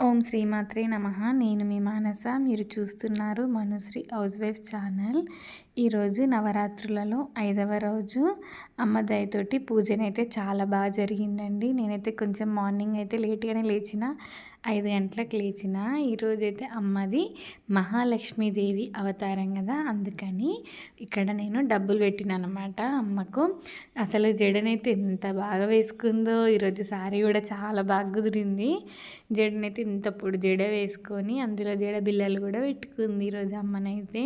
ఓం శ్రీమాత్రే నమః. నేను మీ మానస. మీరు చూస్తున్నారు మనుశ్రీ హౌస్ వైఫ్ ఛానల్. ఈరోజు నవరాత్రులలో 5వ రోజు అమ్మ దయతోటి పూజనైతే చాలా బాగా జరిగిందండి. నేనైతే కొంచెం మార్నింగ్ అయితే లేట్‌గానే లేచిన. 5 గంటలకు లేచిన. ఈరోజైతే అమ్మది మహాలక్ష్మీదేవి అవతారం కదా! అందుకని ఇక్కడ నేను డబ్బులు పెట్టినానన్నమాట అమ్మకు. అసలు జడనైతే ఎంత బాగా వేసుకుందో. ఈరోజు శారీ కూడా చాలా బాగా కుదిరింది. జడనైతే ఇంత పొడి జడ వేసుకొని అందులో జడ బిళ్ళలు కూడా పెట్టుకుంది ఈరోజు అమ్మనైతే.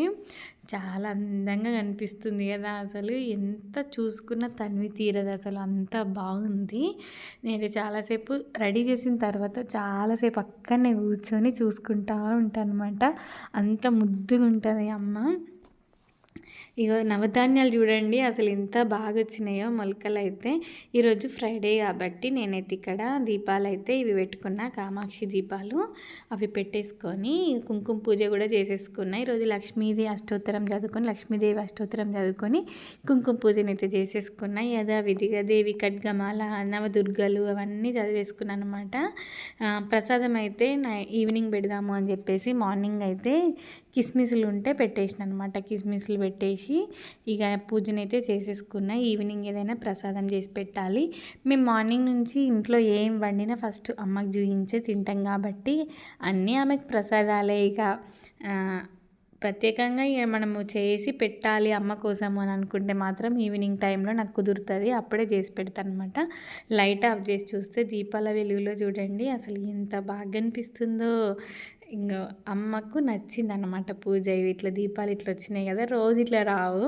చాలా అందంగా కనిపిస్తుంది కదా! అసలు ఎంత చూసుకున్న తనివి తీరదు అసలు, అంత బాగుంది. నేనైతే చాలాసేపు రెడీ చేసిన తర్వాత చాలాసేపు అక్కడనే కూర్చొని చూసుకుంటా ఉంటానన్నమాట. అంత ముద్దుగా ఉంటుంది అమ్మ. ఇగో నవధాన్యాలు చూడండి అసలు ఎంత బాగా వచ్చినాయో మొలకలైతే. ఈరోజు ఫ్రైడే కాబట్టి నేనైతే ఇక్కడ దీపాలైతే ఇవి పెట్టుకున్నా, కామాక్షి దీపాలు. అవి పెట్టేసుకొని కుంకుమ పూజ కూడా చేసేసుకున్నా. ఈరోజు లక్ష్మీది అష్టోత్తరం చదువుకొని, లక్ష్మీదేవి అష్టోత్తరం చదువుకొని కుంకుమ పూజనైతే చేసేసుకున్నా. యథావిధిగా దేవి ఖడ్గమాల, నవదుర్గలు అవన్నీ చదివేసుకున్నాను అనమాట. ప్రసాదం అయితే ఈవినింగ్ పెడదాము అని చెప్పేసి మార్నింగ్ అయితే కిస్మిస్లు ఉంటే పెట్టేసిన అనమాట. కిస్మిస్లు పెట్టేసి ఇక పూజనైతే చేసేసుకున్నా. ఈవినింగ్ ఏదైనా ప్రసాదం చేసి పెట్టాలి. మేము మార్నింగ్ నుంచి ఇంట్లో ఏం వండినా ఫస్ట్ అమ్మకి చూయించే తింటాం కాబట్టి అన్నీ ఆమెకు ప్రసాదాలే. ఇక ప్రత్యేకంగా మనము చేసి పెట్టాలి అమ్మ కోసము అని అనుకుంటే మాత్రం ఈవినింగ్ టైంలో నాకు కుదురుతుంది, అప్పుడే చేసి పెడతాను అనమాట. లైట్ ఆఫ్ చేసి చూస్తే దీపాల వెలుగులో చూడండి అసలు ఎంత బాగా అనిపిస్తుందో. ఇంకా అమ్మకు నచ్చిందన్నమాట పూజ. ఇట్లా దీపాలు ఇట్లా వచ్చినాయి కదా, రోజు ఇట్లా రావు.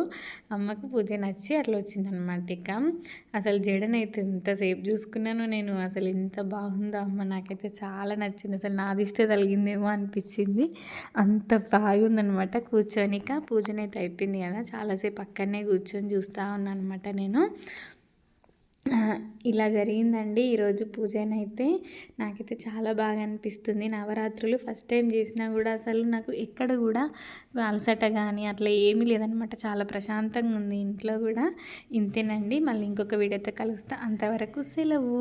అమ్మకు పూజ నచ్చి అట్లా వచ్చిందనమాట. ఇక అసలు జడనైతే ఎంతసేపు చూసుకున్నాను నేను. అసలు ఎంత బాగుందో అమ్మ, నాకైతే చాలా నచ్చింది. అసలు నా దిష్టే తగిలిందేమో అనిపించింది, అంత బాగుందనమాట. కూర్చొని ఇక పూజనైతే అయిపోయింది కదా, చాలాసేపు అక్కడనే కూర్చొని చూస్తూ ఉన్నాను అనమాట నేను. ఇలా జరిగిందండి ఈరోజు పూజనైతే. నాకైతే చాలా బాగా అనిపిస్తుంది. నవరాత్రులు ఫస్ట్ టైం చేసినా కూడా అసలు నాకు ఎక్కడ కూడా అలసట కానీ అట్లా ఏమీ లేదనమాట. చాలా ప్రశాంతంగా ఉంది ఇంట్లో కూడా. ఇంతేనండి, మళ్ళీ ఇంకొక వీడియోతో కలుస్తా. అంతవరకు సెలవు.